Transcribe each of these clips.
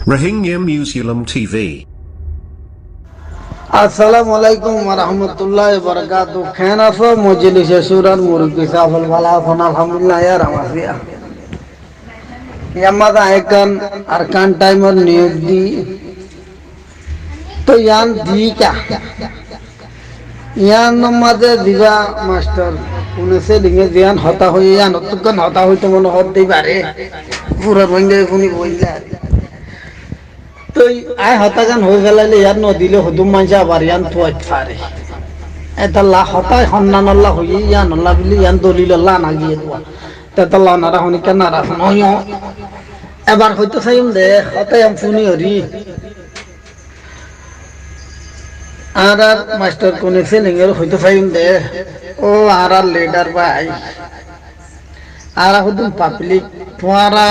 Rohingya Museum TV. আসসালামু আলাইকুম ওয়া রাহমাতুল্লাহি ওয়া বারাকাতুহু। খান আছো মজলিসে সুরার মুরব্বি সাফল ভালো আছেন? আলহামদুলিল্লাহ ইয়া রামাসিয়া ইয়ামাদা আইকান আরকান টাইমর নিয়োগ দি তো ইয়ান দি কা ইয়ান নমাজে দিবা মাস্টার উনেছে লিঙে জিয়ান হতা হই ইয়ান তুকন হতা হইতে মনে হত দেই পারে পুরো রঙে কোনি বইলা তো আই হতাগান হয়ে গেলাইলে ইয়ার নদিলে হুদুম মানছে আবার ইয়ান থুয়াইতে পারে এতাল্লা হতাই সন্নানল্লা হই ইয়ান আল্লাহ বিলি ইয়ান দলিল্লাহ না গিয়ে দোয়া তেতাল্লা নারা হনি কেন নারা নয় এবার হয়তো চাইম দে হতাই আম শুনি হরি আর আর মাস্টার কোনে সেলিংয়ের হয়তো চাইম দে ও আর আর লিডার ভাই আর হুদুম পাবলিক তোমারা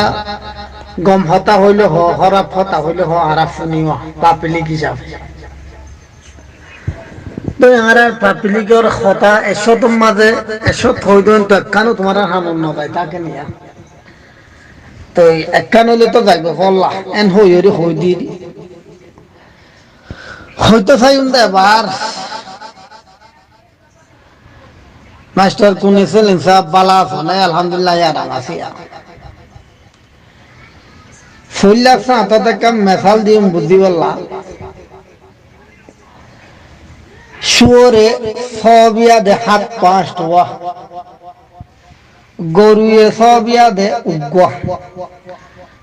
গম হতা হইলে হরাপ হতা হইলে আরাপ শুনিও পাবলিক হিসাবে তো আর পাবলিকের হতা এসতম মাঝে এসত হইদেন তো একখানো তোমার হামন নয় তাকে নিয়ে তো একখান হইলে তো যাইব হল্লা এন হইরি হই দি হয়তো চাইম দে এবার মাস্টার কোনে ছিলেন সাহেব বালা আছে আলহামদুলিল্লাহ ইয়ার আছি ফুল্লাকসা হাতে কাম মেসাল দিয়ে বুদ্ধি বললা শুয়োরে সবিয়া দে হাত পাঁচটা গরুয়ে সবিয়া দে উগ্গা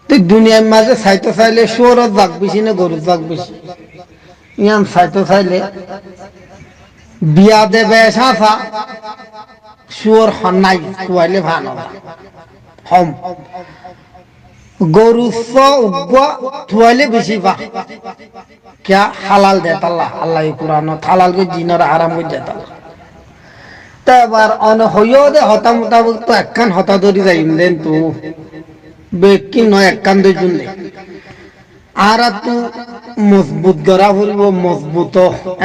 তুই দুনিয়ার মাঝে চাইতে চাইলে শুয়োরের জাগ বেশি না গরুর জাগ বেশি ইয়ান চাইতে চাইলে বিয়া দে বেশা শুয়োর হন্নাই কুয়াইলে ভালো হম গরু থুয়াইলে বেশি পা क्या হালাল দে আল্লাহ আল্লাহ কুরআন হালাল কে জিনার হারাম কে দেতা তা এবার অন হইও দে হতা মোতাবেক তো একখান হতা ধরি যাইম দেন তো বেকি নয় একখান দুই জুন দে আর তো মজবুত গরা হইব মজবুত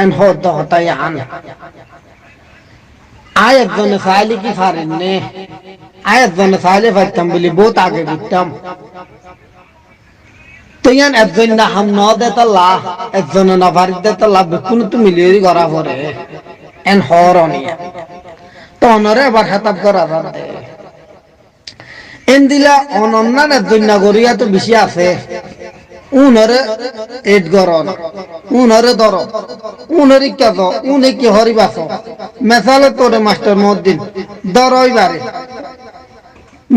এন হতা হতাই আন আয়াত জনে ফাইলি কি ফারেন নে আয়াত জনে ফাইলে ফাইতাম বলি বহুত আগে বিতাম তুইয়ান একজন না হাম ন দেতাল্লা একজন না ভারি দেতাল্লা বেকুন তো মিলিয়ে করা পরে এন হরনিয়া তো অনরে আবার হেতাব করা দে এন দিলা অনন্যান একজন না গরিয়া তো বেশি আছে উনরে এড গরন উনরে ধর উনরে কে দো উনে কি হরিবাস মেসালে তোরে মাস্টার মদ্দিন দরই বারে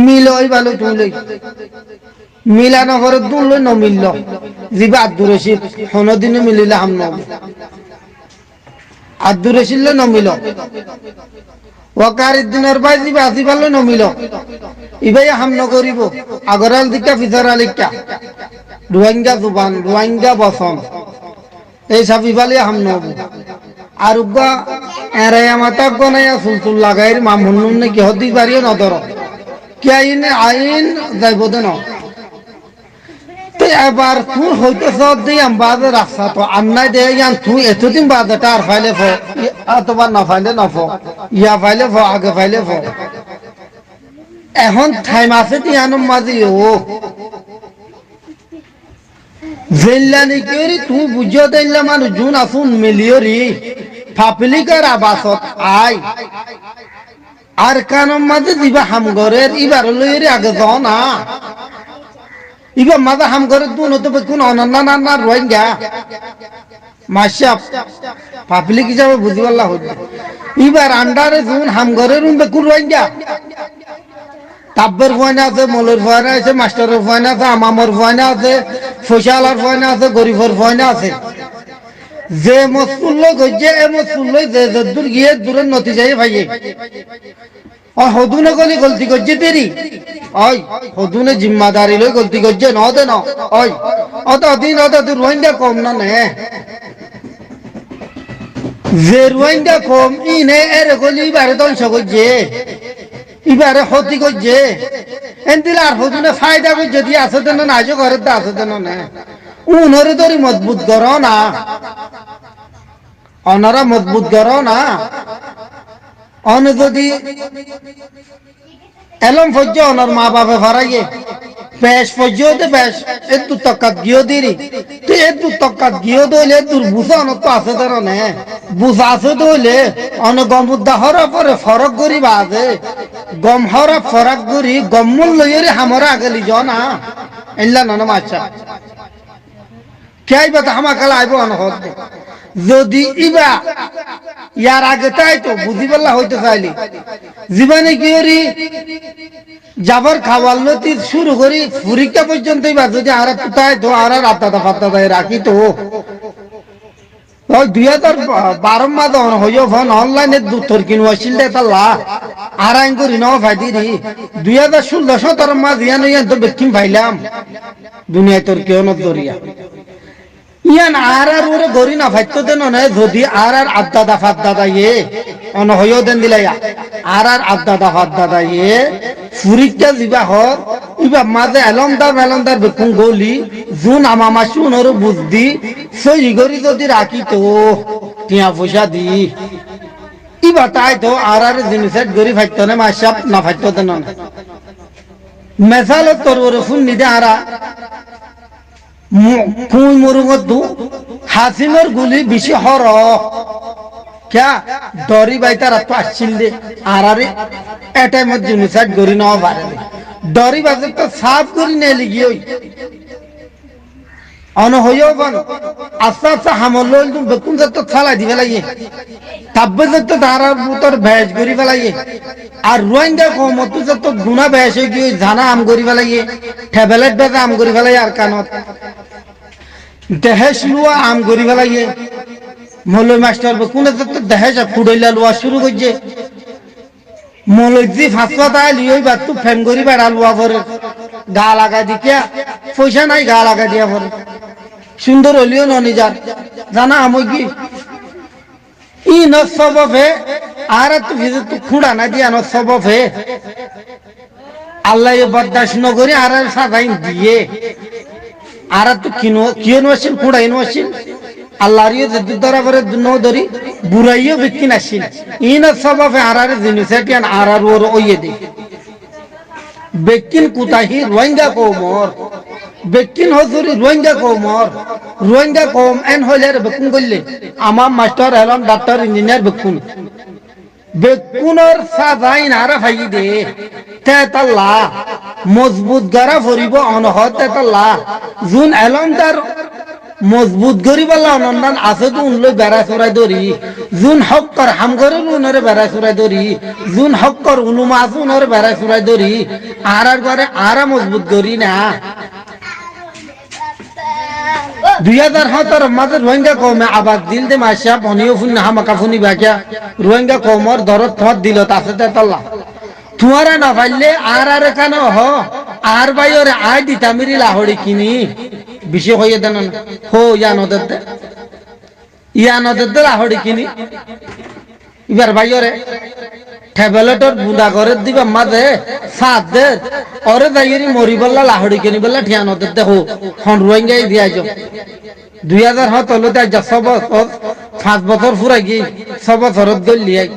মিলই ভালো তুই মিলানো করে দুললে ন মিলল জিবা আব্দুর রশিদ হনদিনে মিলিলে হাম নব আব্দুর রশিদ ন মিল ওয়াকার দিনের ভাই জিবা আসি ভালো ন মিল ইবাই হাম ন করিব আগরাল দিকা ফিজার আলিকা রোহিঙ্গা জুবান রোহিঙ্গা বসন এই সব ইবালে হাম নব আর উগা এরে মাতা গনায়া সুলসুল লাগাইর মামুন্নুন নে কি হদি পারিও নদর কি আইন যাইব দেন এবার তুই হইতে সব দিয়াম বাদে রাস্তা তো আন্নাই দে ইয়ান তুই এতদিন বাদে তার ফাইলে ফো অথবা না ফাইলে না ফো ইয়া ফাইলে ফো আগে ফাইলে ফো এখন টাইম আছে তিয়ানোর মাঝে ও জেল্লানি কেরি তুই বুঝিয়ে দিলে মানুষ জুন আসুন মিলিয়রি পাবলিকের আবাসত আই আর কানোর মাঝে দিবা হামগরের ইবার লইরে আগে যাও না ইবা মাদা হাম করে তুন হতে কোন অনন্যা না না রোহিঙ্গা মাশাপ পাবলিক হিসাবে বুঝিবাল্লা হইবে ইবার আন্ডারে জুন হাম করে রুমবে কোন রোহিঙ্গা তাব্বের ফয়না আছে মলের ফয়না আছে মাস্টারের ফয়না আছে আমামর ফয়না আছে ফয়সালার ফয়না আছে গরিবর ফয়না আছে যে মসুল্ল গজে এ মসুল্ল যে দূর গিয়ে দূরের নতিজায় ভাইয়ে और हदूने कोली गलती करजे तेरी ओय हदूने जिम्मेदारी लई गलती करजे न दे न ओय अत दिन अत तू रोहिंग्या कम ना ने जे रोहिंग्या कम इने एरे कोली बारे तो सकजे इबारे हती करजे एंदिलार हदूने फायदा करजे दी আছে দেন না আজো ঘরে দা আছে দেন না উনরে তোরি মজবুত করো না অনরা মজবুত করো না অন যদি এলম ফজ্জ অনর মা বাপে ফারাইয়ে বেশ পর্যন্ত বেশ একটু তকাত গিয়ে দিরি তুই একটু তকাত গিয়ে দইলে তোর বুঝা অনত আছে ধর নে বুঝা আছে দইলে অন গমুদ্দা হরা পরে ফরক করি বাজে গম হরা ফরক করি গমুল লইরে হামরা আগলি জনা এল্লা নন মাছা কেই বাতা হামা কালা আইব অনহদ যদি ইবা ইয়ার আগে তাই তো বুঝি পাল্লা হইতে চাইলি জীবনে কি করি যাবার খাওয়ার লতি শুরু করি পরীক্ষা পর্যন্ত যদি আর তাই তো আর আত্মাটা ফাত্তা রাখি তো ওই 2012 মাদ হইও ফোন অনলাইনে দুধর কিনু আসছিল তাল্লা আর আইন করি ন ফাইদি রি 2016-17 মাদ ইয়ান ইয়ান তো বেকিম পাইলাম দুনিয়ায় তোর কেউ নদরিয়া ইয়ান আর ওরে গরি না ফাইতো দেন না যদি আর আদ্দাদা ফাদ্দাদা ইয়ে অন হইও দেন দিলাইয়া আর আদ্দাদা ফাদ্দাদা ইয়ে ফুরিকটা দিবা হর ইবা মাঝে এলমদার বেকুন গলি জুন আমামা শুনর বুদ্ধি সই গরি যদি রাখি তো টিয়া পয়সা দি ইবা তাই তো আর জিনিসের গরি ফাইতো না মাসাব না ফাইতো দেন না মেসালত তোর ওরে ফুন নিদে আরা কুই মরুগত হাসিমের গুলি বেশি হর क्या डरी বাইতার তো আসছিল দে আর আরে এটাই মধ্যে নিসাদ গরি না পারে ডরি বাজে তো সাফ করি নে লিগি ওই অন হইও বন আস্তা হামল লইল তুমি বেকুন যত থালা দিবে লাগে তাব্বে যত ধারার বুতর ভেজ করি ফেলাইয়ে আর রোহিঙ্গা কমত যত গুনা ভেজ হয়ে গিয়ে জানা আম করি ফেলাইয়ে ট্যাবলেট বেজা আম করি ফেলাই আর কানত দেহেশ লুয়া আম করি ফেলাইয়ে মৌলই মাস্টার কোন দেহেশ ফুড়ইলা লুয়া শুরু করছে মৌলজি ফাঁসপা আইলি ওই বাদ তো ফ্যান করি বেড়া লুয়া পরে গা লাগা দিকিয়া পয়সা নাই গা লাগা দিয়া পরে সুন্দর হলিও ননিজার জানা আমি কি ই নসববে আর তো ভিতর খুঁড়া না দিয়া নসববে আল্লাহ বরদাস্ত ন করি আর সাজাই দিয়ে আর তো কিনো আসিল খুঁড়াইনো আসিল আল্লাহর ইয়ে দ্বারা করে ন ধরি বুড়াইও বিকিন আসিল ই নসববে আর জিনিসটিয়ান আর ওর ওইয়ে দে বেকিন কুতাহি রোহিঙ্গা কৌমর বেকিন হজুরি রোহিঙ্গা কৌম এন হইলে বেকুন করলে আমার মাস্টার এলম ডাক্তার ইঞ্জিনিয়ার বেকুনের সাজাইন আর ভাই দে তেতাল্লা মজবুত গড়া ভরিব অনহদ তেতাল্লা জুন এলম তার মজবুত গরি বলা অনন্দান আছে তো উনলৈ বেড়া চড়াই ধরি জুন হক্কর হাম করে উনরে বেড়া চড়াই ধরি জুন হক্কর উনুমা আছে উনরে বেড়া চড়াই ধরি আর ঘরে আর মজবুত গরি না 2017 মাঝে রোহিঙ্গা কৌমে আবাদ দিল দে মাসা পনিও ফুন হামাকা ফুনি বাকিয়া রোহিঙ্গা কৌমর দরদ থত দিল তাছে তেতাল্লা তুয়ারা না পাইলে আর কেন হ আর বাইরে আয় দিতা মিরি লাহড়ি কিনি বিষয় হয়ে দেন হো ইয়ানদের লাহড়ি কিনি এবার বাইরে ট্যাবলেটর বুদা করে দিবা মাঝে সাত দে ওরে যাইরি মরি বললা লাহড়ি কিনি বললা ঠিয়ানদের দে হো হন রোহিঙ্গাই দিয়া যাও 2017 তে 5 বছর ফুরাই গই 6 বছরত গলিয়াই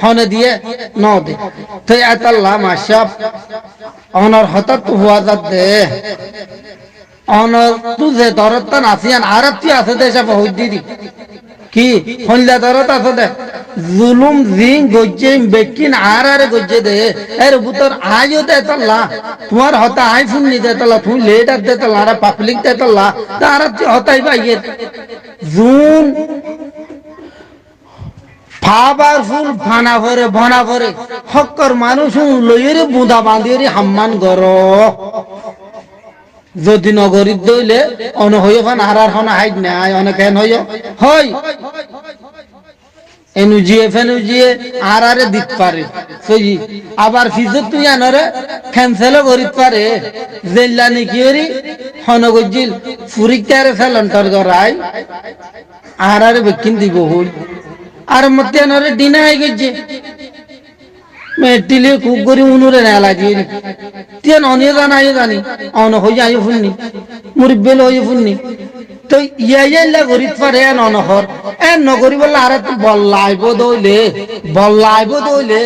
হনে দিয়ে ন দে তো আল্লাহ মাশাব অনর হঠাৎ হওয়া যাতে অনর তুজে দরত নাসিয়ান আরতি আছে দেশে বহুত দিদি কি হইলা দরত আছে দে জুলুম জিং গজ্জে বেকিন আর গজ্জে দে এর বুতর আইও দে আল্লাহ তোমার হতা আইফোন নি দে আল্লাহ তুমি লেটার দে আল্লাহ আর পাবলিক দে আল্লাহ আরতি হতাই বাইয়ে জুন ফাবার ফুল ফানা ভরে হক্কর মানুষ লইরে বুদা বাঁধিয়ে হাম্মান গর যদি নগরীর দইলে অন হইও ফান আর হন হাইড নাই অনেক হেন হইও হয় এনুজিয়ে আর দিতে পারে সই আবার ফিজত তুই আনরে ক্যান্সেলও করিতে পারে জেল্লা নাকি ওরি হনগজিল ফুরিকারে ফেলন্টর গরাই আর বেকিন দিব হই আর মতে আনরে ডিনা হয়ে গেছে মেটিলে খুব করে উনুরে নেলা দিয়ে তেন অনিয়ে জানি অন হয়ে আইও ফুননি মুরব্বেল হয়ে ফুননি তো ইয়াইলা গরিত পারে অনহর এ নগরি বললা আর বল্লাইব দইলে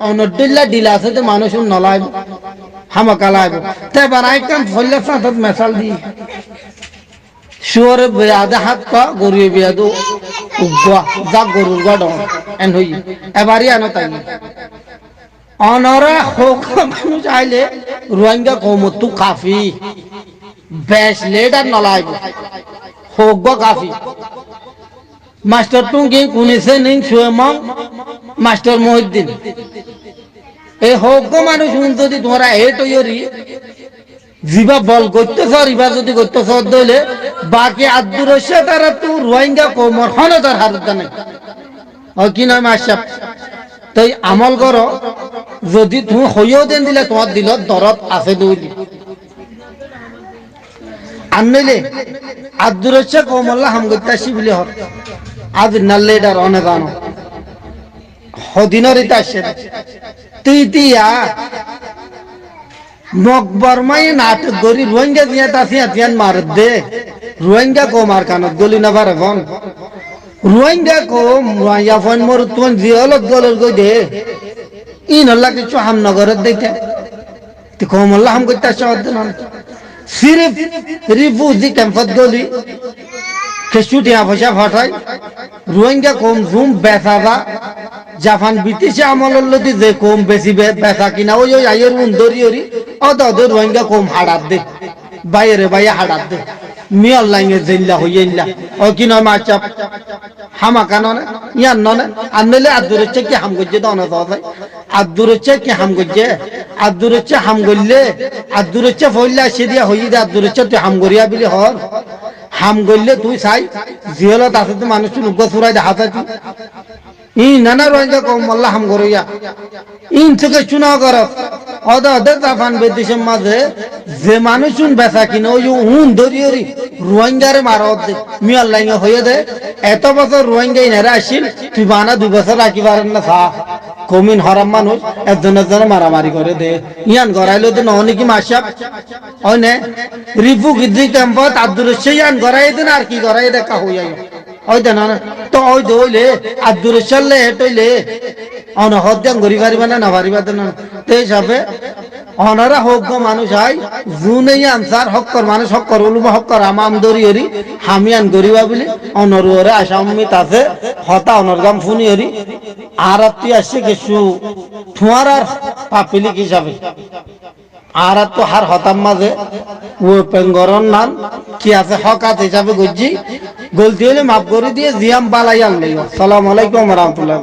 অনডিল্লা ডিলা আছে মানুষ নলাইব হামাকালা আইব তে বানাই কাম ফল্লা সাথত মেসাল দি শুয়ারে বিয়াদে হাত পা গরিয়ে বিয়াদু উগা যা গরুর গাড় এন হই এবারই আনো তাই অনরা হোক মানুষ আইলে রোহিঙ্গা কমতু কাফি বেশ লেডার নলাইব হোক কাফি মাস্টার টুঙ্গি কুনিসে নিং সুয়েমং মাস্টার মহিউদ্দিন এই হোক মানুষ যদি তোমরা হেট হইরি জিবা বল করতেছ রিবা যদি করতেছ দইলে বাকি আব্দুর রশিদ তারা তো রোহিঙ্গা কমর হন তার হারত নাই ও কি নয় মাসাব তাই আমল করো যদি তুমি হইও দেন দিলে তোমার দিল দরদ আছে দইলি আনলে আব্দুর রশিদ কমল্লা হামগতাসি বলি হত আজ নাল্লেডার অনেদানো হদিনরিতা আসে তুইতিয়া মকবরমাই নাটক গরি রোহিঙ্গা দিয়া তাসি আতিয়ান মারত দে রোহিঙ্গা কো মার কানত গলি না পারে ফোন রোহিঙ্গা কো মাইয়া ফোন মোর তুন জিয়ালত গলর গই দে ইন আল্লাহ কিছু হামনগরত দেইতে তে কমল্লা হাম কইতা শহদ না সিরিফ রিফুজি ক্যাম্পত গলি কেশুটিয়া পয়সা ফাটাই রোহিঙ্গা কম জুম বেসাদা জাপান ব্রিটিশে আমলের লদি যে কম বেশি বেচা কিনা ওই ওই আইয়ের উন্দরি ওরি অদ রোহিঙ্গা কম হাড়াত দে বাইরে বাইরে হাড়াত দে মিয়াল লাইনে জেল্লা হইলা ও কি নয় মাচাপ হামা কাননে ইয়ান ননে আনলে আব্দুর রশিদ কি হাম গজ্জে দনা দাই আব্দুর রশিদ কি হাম গজ্জে আব্দুর রশিদ হাম গল্লে আব্দুর রশিদ ফইলা সিদিয়া হই দে আব্দুর রশিদ তুই হাম গরিয়া বিলি হর হাম গল্লে তুই চাই জিয়লত আছে তো মানুষ লুগ সুরাই দেখাতি ই নানা রোহিঙ্গা কম আল্লাহ হাম গরিয়া ইন থেকে চুনাও কর অদ অদ জাপান বিদেশের মাঝে যে মানুষ বেচা কিনে ওই উন ধরিয়রি রোহিঙ্গারে মারত দে মিয়াল লাইনে হয়ে দে এত বছর রোহিঙ্গা ইনারে আসিল তুই বানা 2 বছর রাখি পারেন না সা কমিন হরাম মানুষ একজনের মারামারি করে দে ইয়ান গড়াইলো তো নহনি কি মাসাব ওই নে রিফু গিদ্দি ক্যাম্পত আব্দুর রশিদ ইয়ান গড়াই দেন আর কি গড়াই দেখা হইয়া ওই দেন তো ওই দইলে আব্দুর রশিদ লে হেটইলে অন হদ্যান গরি পারিবা না পারিবা দেন তে হিসাবে অনারা হোক মানুষ আই জুনেই আনসার হক্কর মানুষ হক্কর উলুমা হক্কর আমাম দরি হরি হামিয়ান গরিবা বলি অনরুরে আসামিত আছে হতা অনরগাম ফুনি হরি আর আত্মি আসছে কিছু ঠুয়ার আর পাপিলিক হিসাবে আর তো হার হতাম মাঝে ও পেঙ্গরন নাম কি আছে হকাত হিসাবে গজ্জি গলতি হলে মাফ করে দিয়ে জিয়াম বালাই আনলে আসসালামু আলাইকুম ওয়া রাহমাতুল্লাহ।